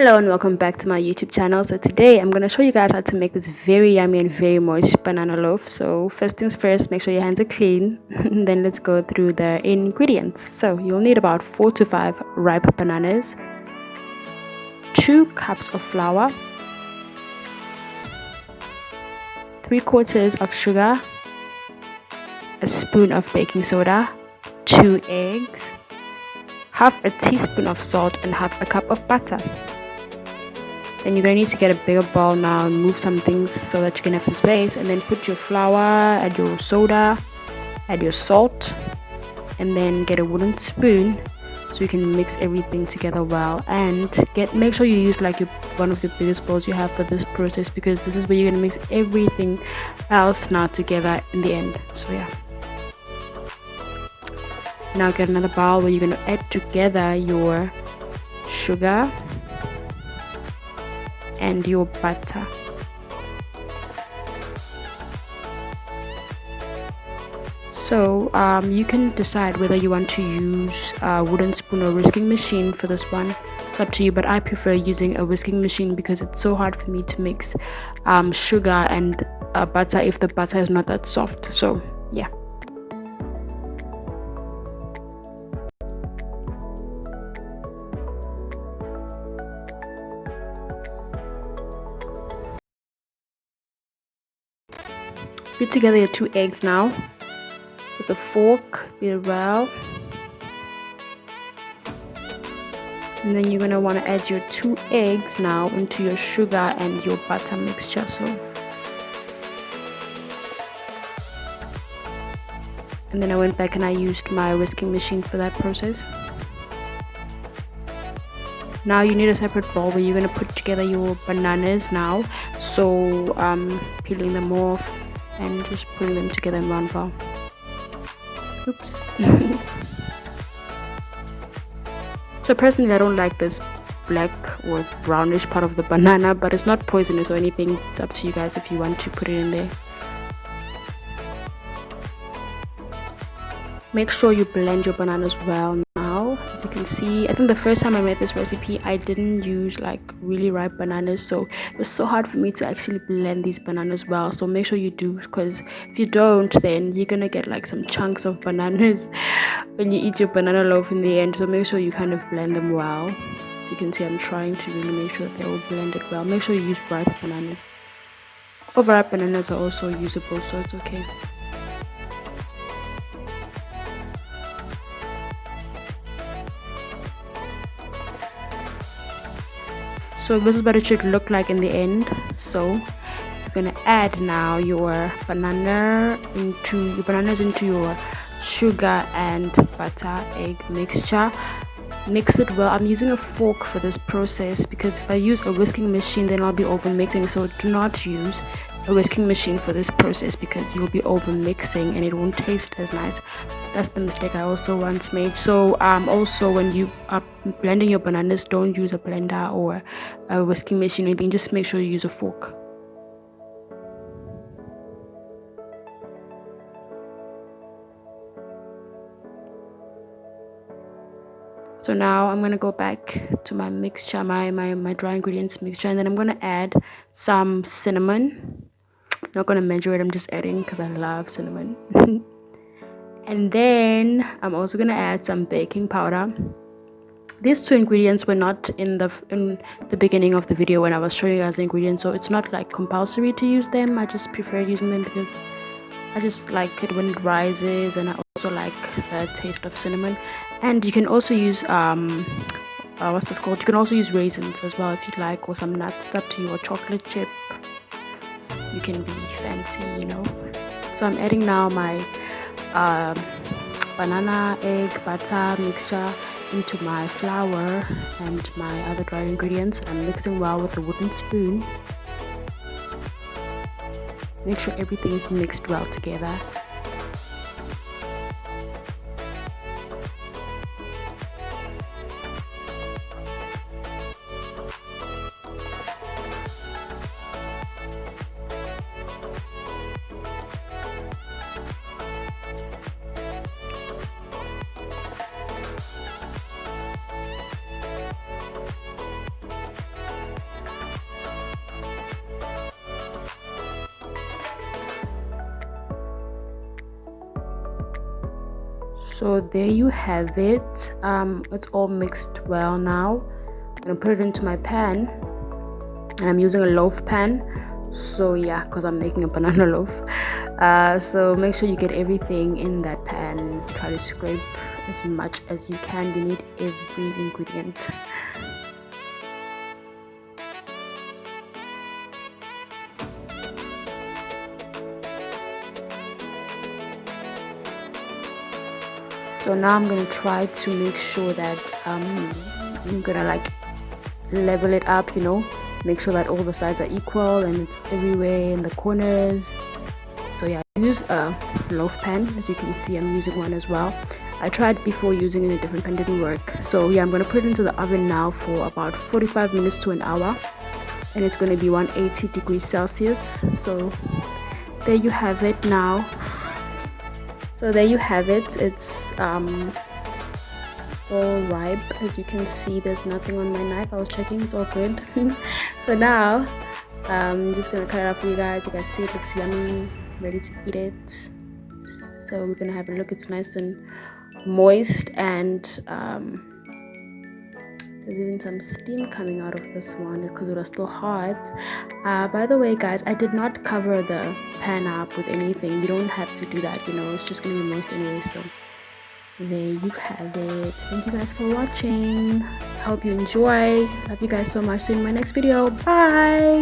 Hello and welcome back to my YouTube channel. So today I'm going to show you guys how to make this very yummy and very moist banana loaf. So first things first, make sure your hands are clean. Then let's go through the ingredients. So you'll need about 4 to 5 ripe bananas, 2 cups of flour, 3/4 of sugar, a spoon of baking soda, 2 eggs, half a teaspoon of salt and half a cup of butter. Then you're going to need to get a bigger bowl now and move some things so that you can have some space, and then put your flour, add your soda, add your salt, and then get a wooden spoon so you can mix everything together well. And make sure you use one of the biggest bowls you have for this process, because this is where you're going to mix everything else now together in the end. So yeah, now get another bowl where you're going to add together your sugar and your butter. So you can decide whether you want to use a wooden spoon or whisking machine for this one. It's up to you, but I prefer using a whisking machine because it's so hard for me to mix sugar and butter if the butter is not that soft. So yeah. Beat together your 2 eggs now with a fork, beat it well. And then you're going to want to add your 2 eggs now into your sugar and your butter mixture. And then I went back and I used my whisking machine for that process. Now you need a separate bowl where you're going to put together your bananas now. So peeling them off and just putting them together in one bowl. Oops. So personally I don't like this black or brownish part of the banana, but it's not poisonous or anything. It's up to you guys if you want to put it in there. Make sure you blend your bananas well now. As you can see, I think the first time I made this recipe I didn't use really ripe bananas, so it was so hard for me to actually blend these bananas well. So make sure you do, because if you don't, then you're gonna get some chunks of bananas when you eat your banana loaf in the end. So make sure you kind of blend them well. As you can see, I'm trying to really make sure they're all blended well. Make sure you use ripe bananas. Overripe bananas are also usable, so it's okay. So this is what it should look like in the end. So you're gonna add now your bananas into your sugar and butter egg mixture. Mix it well. I'm using a fork for this process because if I use a whisking machine then I'll be over mixing. So do not use a whisking machine for this process because you'll be over mixing and it won't taste as nice. That's the mistake I also once made. So also when you are blending your bananas, don't use a blender or a whisking machine or anything. Just make sure you use a fork. So now I'm going to go back to my mixture, my dry ingredients mixture, and then I'm going to add some cinnamon. I'm not going to measure it, I'm just adding because I love cinnamon. And then I'm also going to add some baking powder. These 2 ingredients were not in the beginning of the video when I was showing you guys the ingredients, so it's not compulsory to use them. I just prefer using them because I just like it when it rises, and I also like the taste of cinnamon. And you can also use what's this called? You can also use raisins as well if you'd like, or some nuts. It's up to you, or chocolate chip. You can be fancy, you know. So I'm adding now my banana, egg, butter mixture into my flour and my other dried ingredients. I'm mixing well with a wooden spoon. Make sure everything is mixed well together. So there you have it. It's all mixed well now. I'm gonna put it into my pan, and I'm using a loaf pan. So yeah, because I'm making a banana loaf. So make sure you get everything in that pan. Try to scrape as much as you can. You need every ingredient. So now I'm gonna try to make sure that I'm gonna like level it up, make sure that all the sides are equal and it's everywhere in the corners. So yeah, I use a loaf pan. As you can see, I'm using one as well. I tried before using it in a different pan, didn't work. So yeah, I'm gonna put it into the oven now for about 45 minutes to an hour, and it's gonna be 180 degrees Celsius. So there you have it now. So there you have it. It's all ripe. As you can see, there's nothing on my knife. I was checking, it's all good. So now I'm just gonna cut it up for you guys. You guys see it looks yummy, ready to eat it. So we're gonna have a look. It's nice and moist, and there's even some steam coming out of this one because it was still hot. By the way, guys, I did not cover the pan up with anything. You don't have to do that, it's just gonna be moist anyway. So there you have it. Thank you guys for watching. Hope you enjoy. Love you guys so much. See you in my next video. Bye.